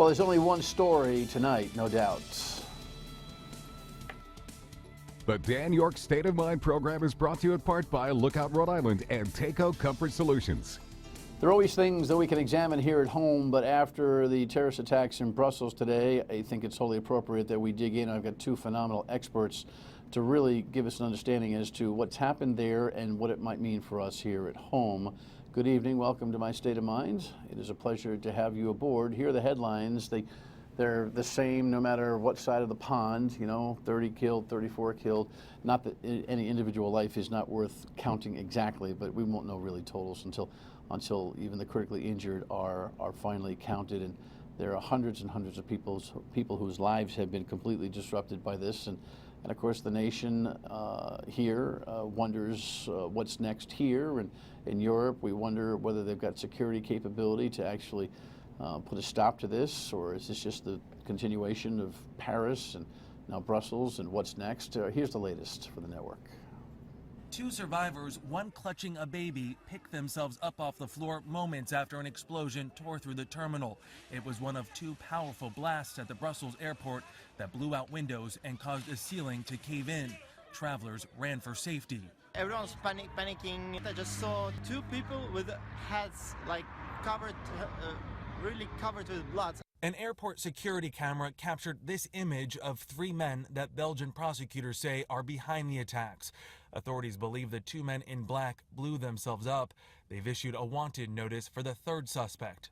Well, there's only one story tonight, no doubt. The Dan Yorke State of Mind program is brought to you in part by Lookout Rhode Island and Takeo Comfort Solutions. There are always things that we can examine here at home, but after the terrorist attacks in Brussels today, I think it's totally appropriate that we dig in. I've got two phenomenal experts to really give us an understanding as to what's happened there and what it might mean for us here at home. Good evening. Welcome to my State of Mind. It is a pleasure to have you aboard. Here are the headlines. They're the same no matter what side of the pond, 30 killed, 34 killed. Not that any individual life is not worth counting exactly, but we won't know really totals until even the critically injured are finally counted. And there are hundreds and hundreds of people whose lives have been completely disrupted by this. And of course, the nation here wonders what's next here. And in Europe, we wonder whether they've got security capability to actually put a stop to this, or is this just the continuation of Paris and now Brussels, and what's next? Here's the latest for the network. Two survivors, one clutching a baby, picked themselves up off the floor moments after an explosion tore through the terminal. It was one of two powerful blasts at the Brussels airport that blew out windows and caused a ceiling to cave in. Travelers ran for safety. Everyone's panicking. I just saw two people with heads covered, really covered with blood. An airport security camera captured this image of three men that Belgian prosecutors say are behind the attacks. Authorities believe the two men in black blew themselves up. They've issued a wanted notice for the third suspect.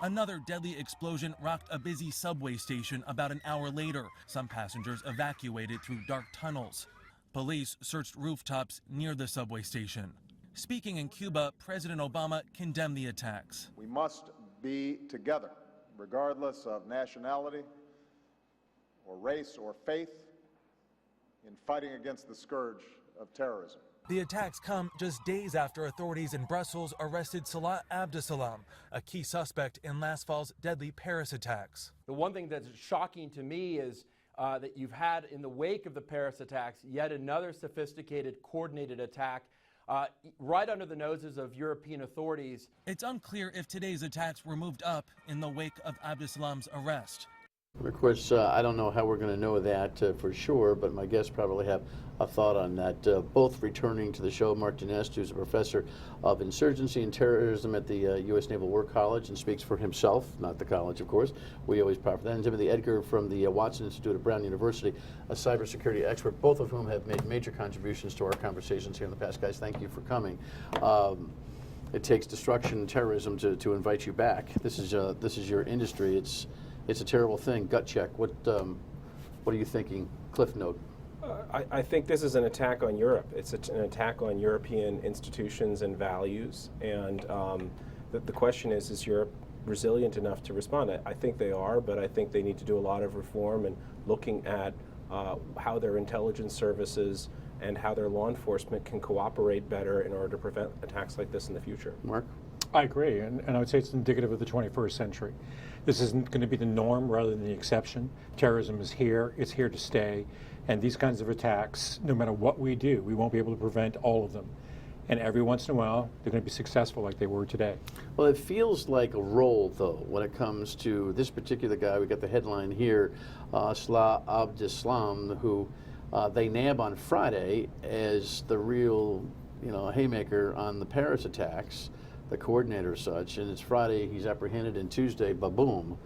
Another deadly explosion rocked a busy subway station about an hour later. Some passengers evacuated through dark tunnels. Police searched rooftops near the subway station. Speaking in Cuba, President Obama condemned the attacks. We must be together, regardless of nationality or race or faith, in fighting against the scourge of terrorism. The attacks come just days after authorities in Brussels arrested Salah Abdeslam, a key suspect in last fall's deadly Paris attacks. The one thing that's shocking to me is that you've had, in the wake of the Paris attacks, yet another sophisticated, coordinated attack right under the noses of European authorities. It's unclear if today's attacks were moved up in the wake of Abdeslam's arrest. Of course, I don't know how we're going to know that for sure, but my guests probably have a thought on that. Both returning to the show, Marc Genest, who's a professor of Insurgency and Terrorism at the U.S. Naval War College and speaks for himself, not the college, of course. We always profit that. And Timothy Egar from the Watson Institute at Brown University, a cybersecurity expert, both of whom have made major contributions to our conversations here in the past. Guys, thank you for coming. It takes destruction and terrorism to invite you back. This is your industry. It's a terrible thing. Gut check. What are you thinking? Cliff note. I think this is an attack on Europe. It's an attack on European institutions and values. And the question is Europe resilient enough to respond? I think they are, but I think they need to do a lot of reform and looking at how their intelligence services and how their law enforcement can cooperate better in order to prevent attacks like this in the future. Mark? I agree, and I would say it's indicative of the 21st century. This isn't going to be the norm rather than the exception. Terrorism is here, it's here to stay, and these kinds of attacks, no matter what we do, we won't be able to prevent all of them. And every once in a while, they're going to be successful like they were today. Well, it feels like a role, though, when it comes to this particular guy. We got the headline here, Salah Abdeslam, who they nab on Friday as the real, haymaker on the Paris attacks, the coordinator as such, and it's Friday, he's apprehended, and Tuesday, ba-boom.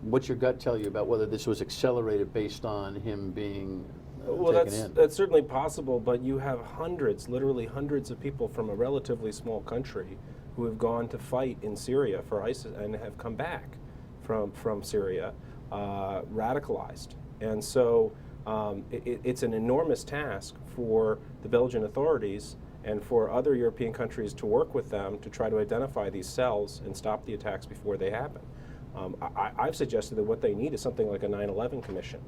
What's your gut tell you about whether this was accelerated based on him being taken in? That's certainly possible, but you have hundreds, literally hundreds of people from a relatively small country who have gone to fight in Syria for ISIS and have come back from Syria radicalized. And so it's an enormous task for the Belgian authorities and for other European countries to work with them to try to identify these cells and stop the attacks before they happen. I've suggested that what they need is something like a 9/11 commission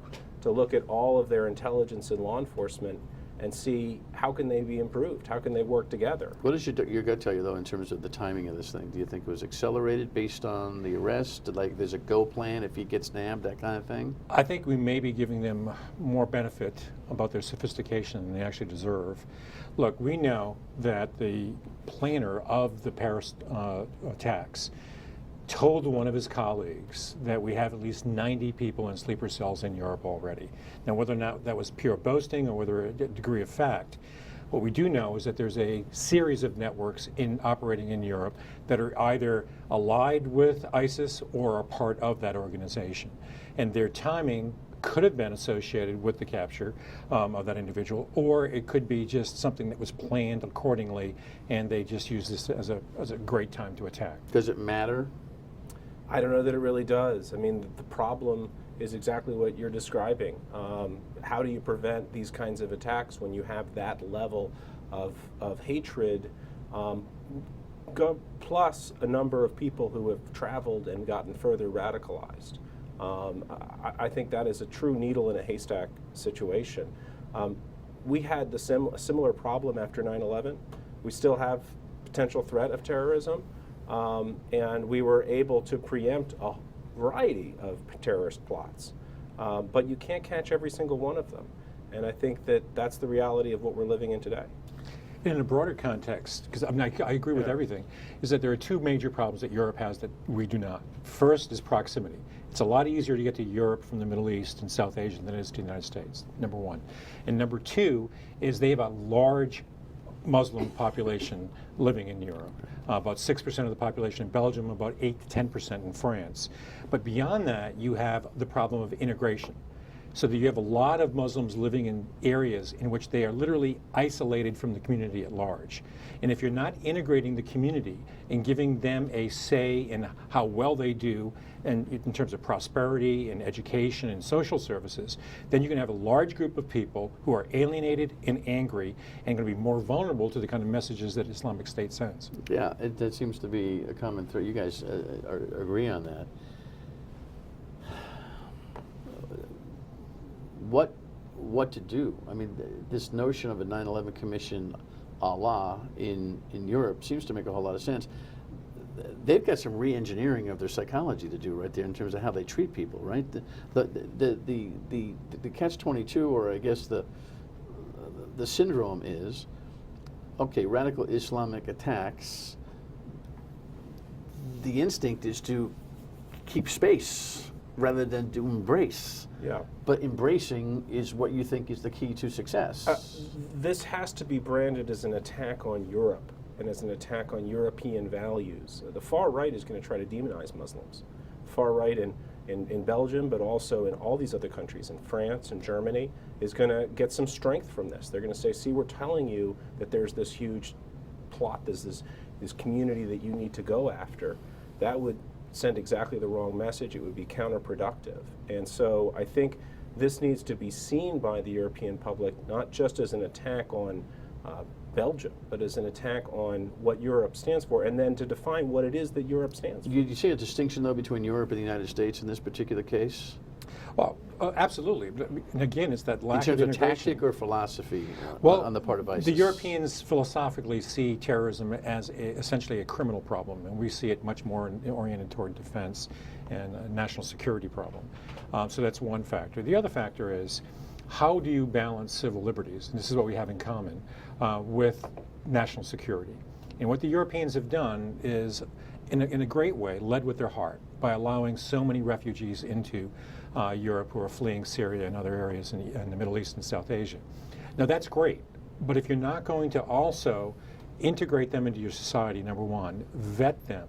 to look at all of their intelligence and law enforcement and see how can they be improved, how can they work together. What does your gut tell you, though, in terms of the timing of this thing? Do you think it was accelerated based on the arrest? Like there's a go plan if he gets nabbed, that kind of thing? I think we may be giving them more benefit about their sophistication than they actually deserve. Look, we know that the planner of the Paris attacks told one of his colleagues that we have at least 90 people in sleeper cells in Europe already. Now, whether or not that was pure boasting or whether a degree of fact, what we do know is that there's a series of networks operating in Europe that are either allied with ISIS or are part of that organization. And their timing could have been associated with the capture of that individual, or it could be just something that was planned accordingly, and they just used this as a great time to attack. Does it matter? I don't know that it really does. I mean, the problem is exactly what you're describing. How do you prevent these kinds of attacks when you have that level of hatred, plus a number of people who have traveled and gotten further radicalized? I think that is a true needle in a haystack situation. We had a similar problem after 9/11. We still have potential threat of terrorism, and we were able to preempt a variety of terrorist plots. But you can't catch every single one of them. And I think that that's the reality of what we're living in today. In a broader context, because I agree with everything, is that there are two major problems that Europe has that we do not. First is proximity. It's a lot easier to get to Europe from the Middle East and South Asia than it is to the United States, number one. And number two is they have a large Muslim population living in Europe. About 6% of the population in Belgium, about 8 to 10% in France. But beyond that, you have the problem of integration. So that you have a lot of Muslims living in areas in which they are literally isolated from the community at large. And if you're not integrating the community and giving them a say in how well they do and in terms of prosperity and education and social services, then you can have a large group of people who are alienated and angry and going to be more vulnerable to the kind of messages that Islamic State sends. Yeah, that seems to be a common thread. You guys agree on that. What to do? I mean, this notion of a 9/11 commission a la in Europe seems to make a whole lot of sense. They've got some re-engineering of their psychology to do right there in terms of how they treat people, right? The catch-22, or I guess the syndrome is, okay, radical Islamic attacks, the instinct is to keep space rather than to embrace. Yeah. But embracing is what you think is the key to success. This has to be branded as an attack on Europe and as an attack on European values. The far right is going to try to demonize Muslims. Far right in Belgium, but also in all these other countries, in France and Germany, is going to get some strength from this. They're going to say, see, we're telling you that there's this huge plot, there's this community that you need to go after. That would send exactly the wrong message. It would be counterproductive. And so I think this needs to be seen by the European public not just as an attack on Belgium, but as an attack on what Europe stands for, and then to define what it is that Europe stands for. Do you see a distinction, though, between Europe and the United States in this particular case? Well, absolutely. And again, it's that lack of integration. In terms of tactic or philosophy on the part of ISIS? The Europeans philosophically see terrorism as essentially a criminal problem, and we see it much more oriented toward defense and a national security problem. So that's one factor. The other factor is, how do you balance civil liberties, and this is what we have in common, with national security? And what the Europeans have done is, in a great way, led with their heart by allowing so many refugees into Europe who are fleeing Syria and other areas in the Middle East and South Asia. Now that's great, but if you're not going to also integrate them into your society, number one, vet them,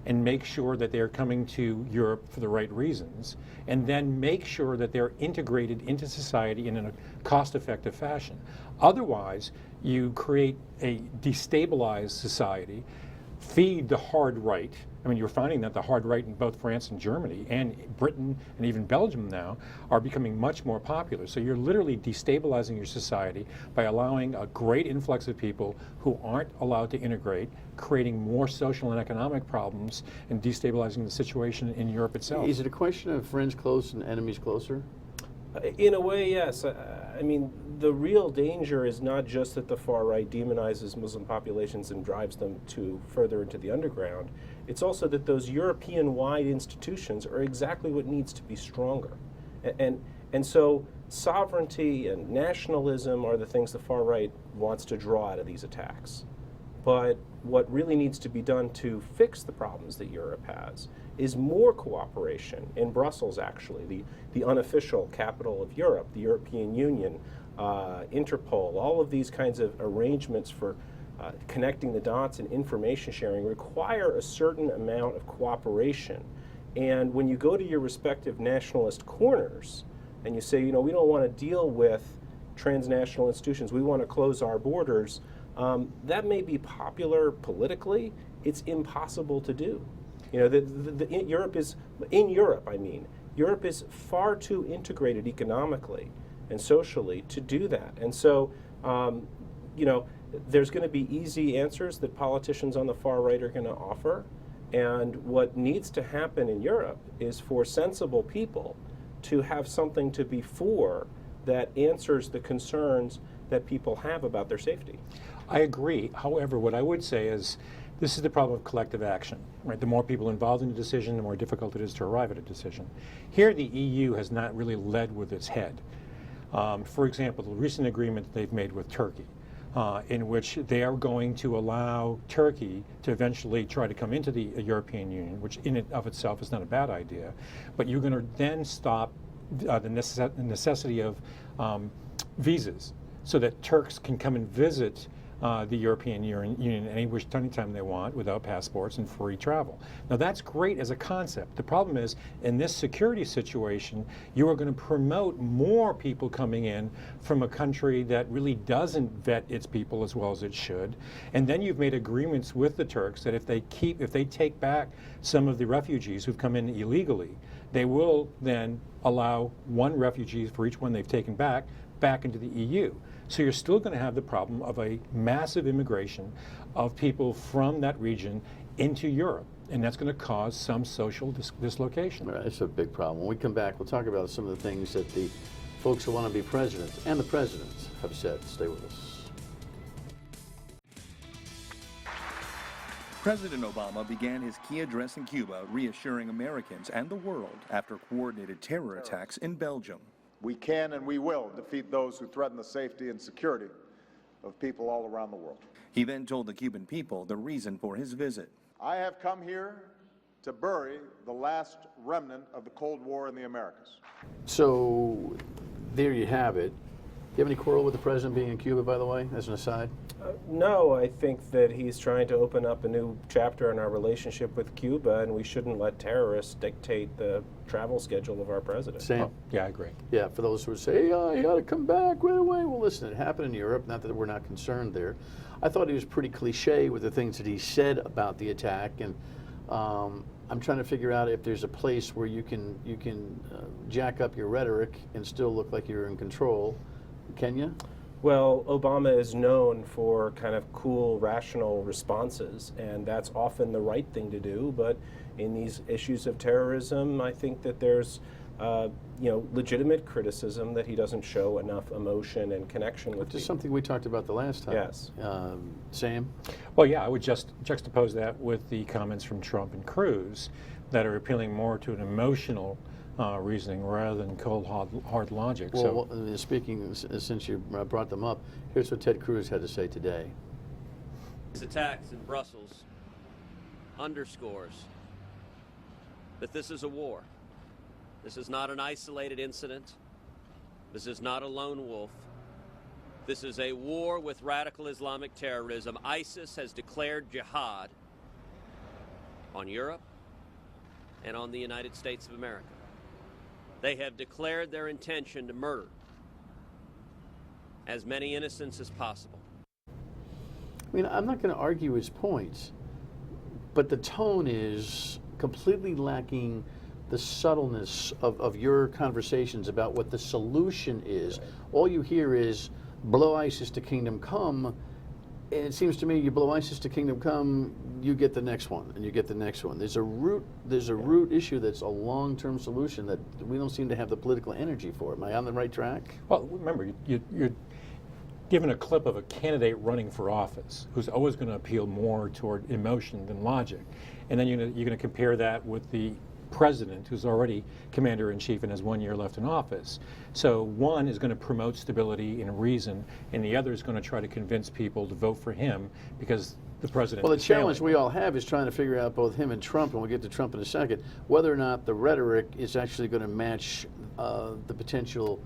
and make sure that they're coming to Europe for the right reasons, and then make sure that they're integrated into society in a cost-effective fashion. Otherwise, you create a destabilized society, feed the hard right. I mean, you're finding that the hard right in both France and Germany and Britain and even Belgium now are becoming much more popular. So you're literally destabilizing your society by allowing a great influx of people who aren't allowed to integrate, creating more social and economic problems and destabilizing the situation in Europe itself. Is it a question of friends close and enemies closer? In a way, yes. I mean, the real danger is not just that the far right demonizes Muslim populations and drives them further into the underground. It's also that those European-wide institutions are exactly what needs to be stronger. And so sovereignty and nationalism are the things the far right wants to draw out of these attacks. But what really needs to be done to fix the problems that Europe has is more cooperation in Brussels, actually, the unofficial capital of Europe, the European Union, Interpol, all of these kinds of arrangements for connecting the dots and information sharing require a certain amount of cooperation. And when you go to your respective nationalist corners and you say, you know, we don't want to deal with transnational institutions, we want to close our borders, that may be popular politically. It's impossible to do. You know, Europe is far too integrated economically and socially to do that. And so, you know, there's going to be easy answers that politicians on the far right are going to offer. And what needs to happen in Europe is for sensible people to have something to be for that answers the concerns that people have about their safety. I agree. However, what I would say is this is the problem of collective action, right? The more people involved in a decision, the more difficult it is to arrive at a decision. Here, the EU has not really led with its head. For example, the recent agreement they've made with Turkey, in which they are going to allow Turkey to eventually try to come into the European Union, which in and of itself is not a bad idea, but you're going to then stop the necessity of visas so that Turks can come and visit the European Union anytime they want without passports and free travel. Now that's great as a concept. The problem is, in this security situation, you are going to promote more people coming in from a country that really doesn't vet its people as well as it should. And then you've made agreements with the Turks that if they take back some of the refugees who've come in illegally, they will then allow one refugee for each one they've taken back into the EU. So you're still going to have the problem of a massive immigration of people from that region into Europe, and that's going to cause some social dislocation. All right, it's a big problem. When we come back, we'll talk about some of the things that the folks who want to be presidents and the presidents have said. Stay with us. President Obama began his key address in Cuba reassuring Americans and the world after coordinated terror attacks in Belgium. We can and we will defeat those who threaten the safety and security of people all around the world. He then told the Cuban people the reason for his visit. I have come here to bury the last remnant of the Cold War in the Americas. So there you have it. Do you have any quarrel with the president being in Cuba, by the way, as an aside? No, I think that he's trying to open up a new chapter in our relationship with Cuba, and we shouldn't let terrorists dictate the travel schedule of our president. Sam? Oh, yeah, I agree. Yeah, for those who would say, yeah, you got to come back right away. Well, listen, it happened in Europe, not that we're not concerned there. I thought he was pretty cliche with the things that he said about the attack, and I'm trying to figure out if there's a place where you can jack up your rhetoric and still look like you're in control. Can you? Well, Obama is known for kind of cool, rational responses, and that's often the right thing to do. But in these issues of terrorism, I think that there's legitimate criticism that he doesn't show enough emotion and connection with Which is something we talked about the last time. Yes. Sam? Well, yeah, I would just juxtapose that with the comments from Trump and Cruz that are appealing more to an emotional reasoning rather than cold, hard logic. Well, speaking, since you brought them up, here's what Ted Cruz had to say today. These attacks in Brussels underscores that this is a war. This is not an isolated incident. This is not a lone wolf. This is a war with radical Islamic terrorism. ISIS has declared jihad on Europe and on the United States of America. They have declared their intention to murder as many innocents as possible. I mean, I'm not going to argue his points, but the tone is completely lacking the subtleness of your conversations about what the solution is. Right. All you hear is blow ISIS to kingdom come, and it seems to me you blow ISIS to kingdom come, you get the next one, and you get the next one. There's a root issue that's a long-term solution that we don't seem to have the political energy for. Am I on the right track? Well, remember, you're given a clip of a candidate running for office who's always going to appeal more toward emotion than logic, and then you're going to compare that with the president who's already commander-in-chief and has 1 year left in office. So one is going to promote stability and reason, and the other is going to try to convince people to vote for him because the president. Well, the is challenge failing. we all have is trying to figure out, both him and Trump, and we'll get to Trump in a second, whether or not the rhetoric is actually going to match the potential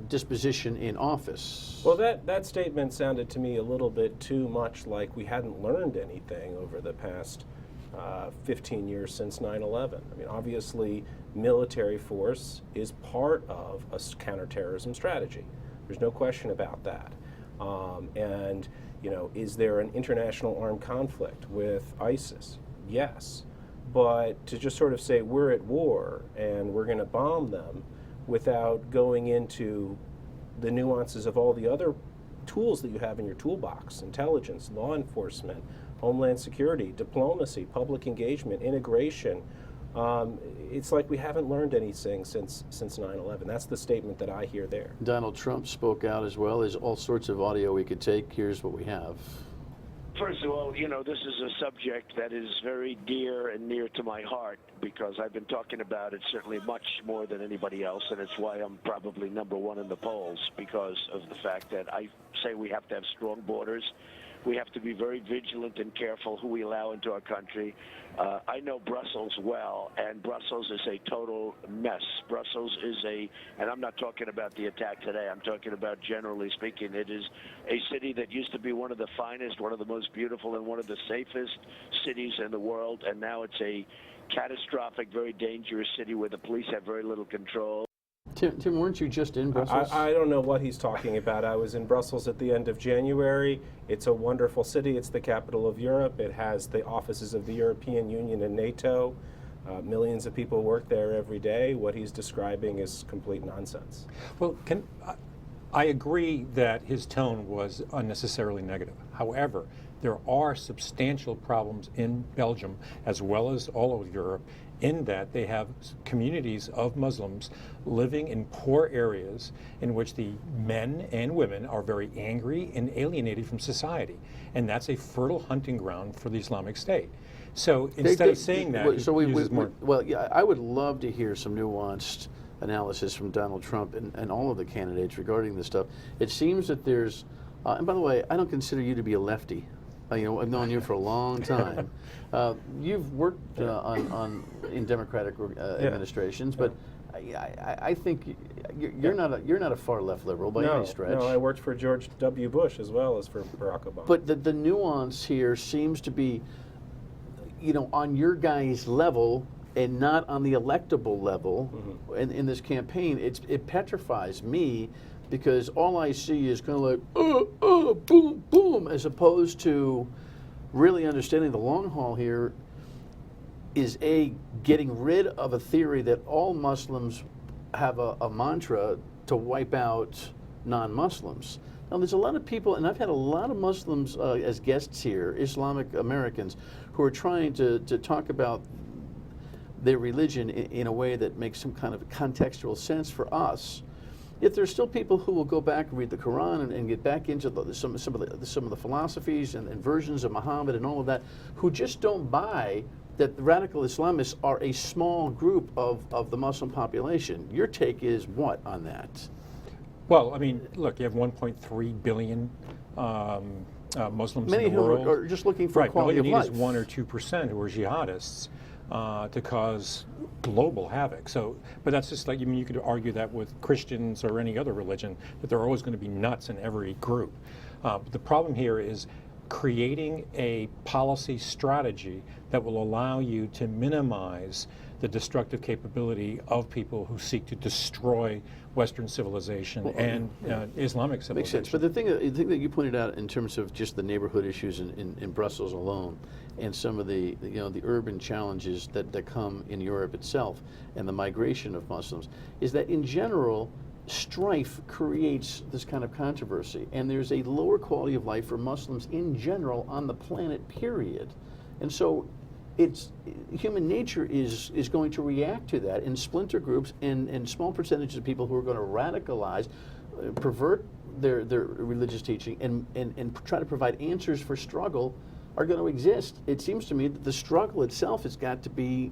disposition in office. Well, that statement sounded to me a little bit too much like we hadn't learned anything over the past 15 years since 9/11. I mean, obviously, military force is part of a counterterrorism strategy. There's no question about that. And, you know, is there an international armed conflict with ISIS? Yes. But to just sort of say we're at war and we're going to bomb them without going into the nuances of all the other tools that you have in your toolbox, intelligence, law enforcement, homeland security, diplomacy, public engagement, integration, it's like we haven't learned anything since 9/11. That's the statement that I hear there. Donald Trump spoke out as well. There's all sorts of audio we could take. Here's what we have. First of all, you know, this is a subject that is very dear and near to my heart because I've been talking about it certainly much more than anybody else, and it's why I'm probably #1 in the polls, because of the fact that I say we have to have strong borders. We have to be very vigilant and careful who we allow into our country. I know Brussels well, and Brussels is a total mess. Brussels is and I'm not talking about the attack today, I'm talking about generally speaking, it is a city that used to be one of the finest, one of the most beautiful, and one of the safest cities in the world, and now it's a catastrophic, very dangerous city where the police have very little control. Tim, weren't you just in Brussels? I don't know what he's talking about. I was in Brussels at the end of January. It's a wonderful city. It's the capital of Europe. It has the offices of the European Union and NATO. Millions of people work there every day. What he's describing is complete nonsense. Well, I agree that his tone was unnecessarily negative. However, there are substantial problems in Belgium, as well as all over Europe, in that they have communities of Muslims living in poor areas in which the men and women are very angry and alienated from society. And that's a fertile hunting ground for the Islamic State. So instead of saying that, yeah, I would love to hear some nuanced analysis from Donald Trump and all of the candidates regarding this stuff. It seems that there's, and by the way, I don't consider you to be a lefty. You know, I've known you for a long time. You've worked in Democratic administrations, but I think you're not a far left liberal by any stretch. No, I worked for George W. Bush as well as for Barack Obama. But the nuance here seems to be, you know, on your guys' level and not on the electable level. In this campaign. It petrifies me, because all I see is kind of like, boom, boom, as opposed to really understanding the long haul here is getting rid of a theory that all Muslims have a mantra to wipe out non-Muslims. Now, there's a lot of people, and I've had a lot of Muslims as guests here, Islamic Americans, who are trying to talk about their religion in a way that makes some kind of contextual sense for us. Yet there's still people who will go back and read the Quran and get back into some of the philosophies and versions of Muhammad and all of that, who just don't buy that the radical Islamists are a small group of the Muslim population. Your take is what on that? Well, I mean, look, you have 1.3 billion Muslims Many in the world. Many who are just looking for quality of life. All you need is 1 or 2% who are jihadists to cause global havoc. So, but that's just like, I mean, you could argue that with Christians or any other religion, that there are always going to be nuts in every group. But the problem here is creating a policy strategy that will allow you to minimize the destructive capability of people who seek to destroy Western civilization and Islamic civilization. Makes sense. But the thing that you pointed out in terms of just the neighborhood issues in Brussels alone, and some of the the urban challenges that come in Europe itself, and the migration of Muslims, is that in general, strife creates this kind of controversy, and there's a lower quality of life for Muslims in general on the planet, period. And so human nature is going to react to that in splinter groups and small percentages of people who are going to radicalize, pervert their religious teaching and try to provide answers for struggle are going to exist. It seems to me that the struggle itself has got to be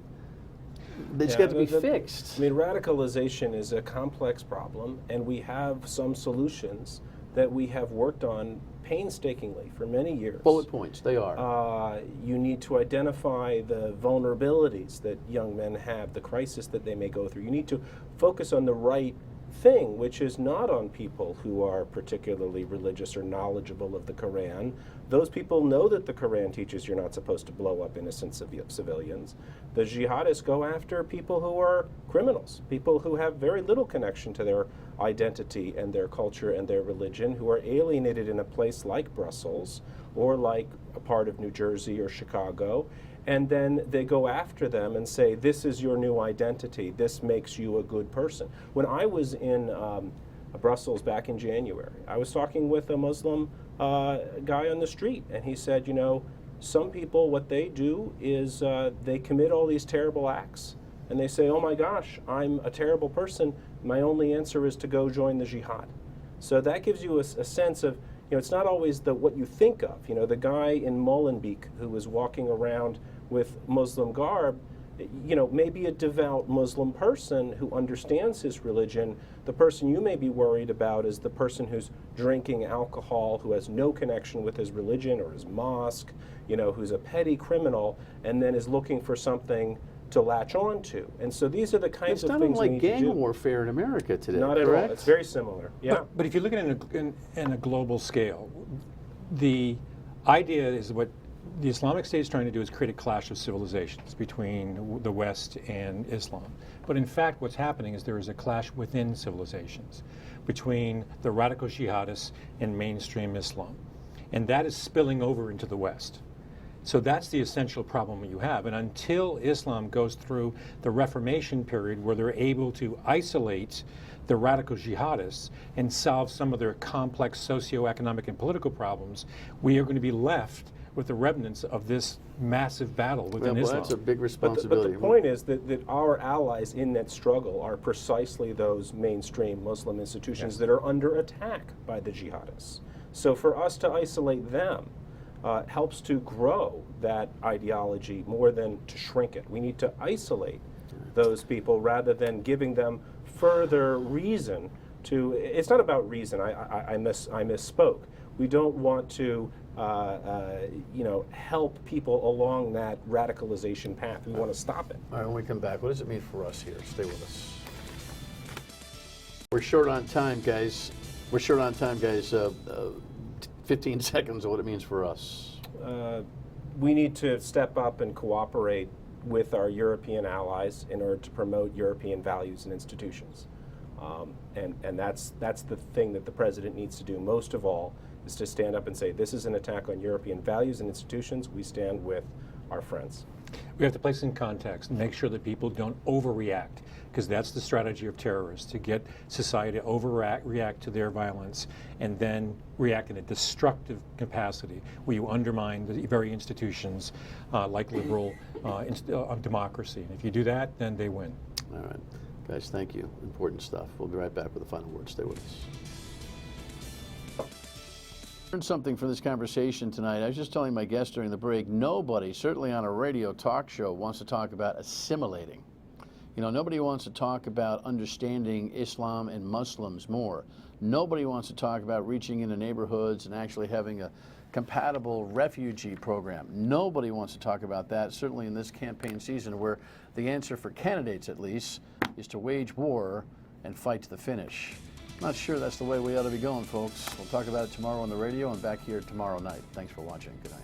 fixed. I mean, radicalization is a complex problem, and we have some solutions that we have worked on painstakingly for many years. Bullet points, they are. You need to identify the vulnerabilities that young men have, the crisis that they may go through. You need to focus on the right thing, which is not on people who are particularly religious or knowledgeable of the Quran. Those people know that the Quran teaches you're not supposed to blow up innocent civilians. The jihadists go after people who are criminals, people who have very little connection to their identity and their culture and their religion, who are alienated in a place like Brussels or like a part of New Jersey or Chicago. And then they go after them and say, this is your new identity. This makes you a good person. When I was in Brussels back in January, I was talking with a Muslim guy on the street, and he said, you know, some people, what they do is they commit all these terrible acts, and they say, oh my gosh, I'm a terrible person. My only answer is to go join the jihad. So that gives you a sense of, you know, it's not always what you think of. You know, the guy in Molenbeek who was walking around with Muslim garb, you know, maybe a devout Muslim person who understands his religion. The person you may be worried about is the person who's drinking alcohol, who has no connection with his religion or his mosque, you know, who's a petty criminal, and then is looking for something to latch on to. And so these are the kinds of things we need to do. It's not like gang warfare in America today, Not at correct? all. It's very similar. Yeah. But if you look at it in a global scale, the idea is what the Islamic State is trying to do is create a clash of civilizations between the West and Islam. But in fact, what's happening is there is a clash within civilizations between the radical jihadists and mainstream Islam. And that is spilling over into the West. So that's the essential problem you have. And until Islam goes through the Reformation period where they're able to isolate the radical jihadists and solve some of their complex socioeconomic and political problems, we are going to be left with the remnants of this massive battle within Islam. That's a big responsibility. But the point is that our allies in that struggle are precisely those mainstream Muslim institutions that are under attack by the jihadists. So for us to isolate them helps to grow that ideology more than to shrink it. We need to isolate those people rather than giving them further reason to. It's not about reason. I misspoke. We don't want to you know, help people along that radicalization path. We want to stop it. All right, when we come back, what does it mean for us here? Stay with us. We're short on time, guys. 15 seconds of what it means for us. We need to step up and cooperate with our European allies in order to promote European values and institutions. And that's the thing that the president needs to do most of all, is to stand up and say, this is an attack on European values and institutions. We stand with our friends. We have to place in context and make sure that people don't overreact, because that's the strategy of terrorists, to get society to overreact to their violence and then react in a destructive capacity where you undermine the very institutions like liberal democracy. And if you do that, then they win. All right. Guys, thank you. Important stuff. We'll be right back with the final word. Stay with us. Learned something from this conversation tonight. I was just telling my guest during the break, nobody, certainly on a radio talk show, wants to talk about assimilating. You know, nobody wants to talk about understanding Islam and Muslims more. Nobody wants to talk about reaching into neighborhoods and actually having a compatible refugee program. Nobody wants to talk about that, certainly in this campaign season, where the answer for candidates, at least, is to wage war and fight to the finish. Not sure that's the way we ought to be going, folks. We'll talk about it tomorrow on the radio and back here tomorrow night. Thanks for watching. Good night.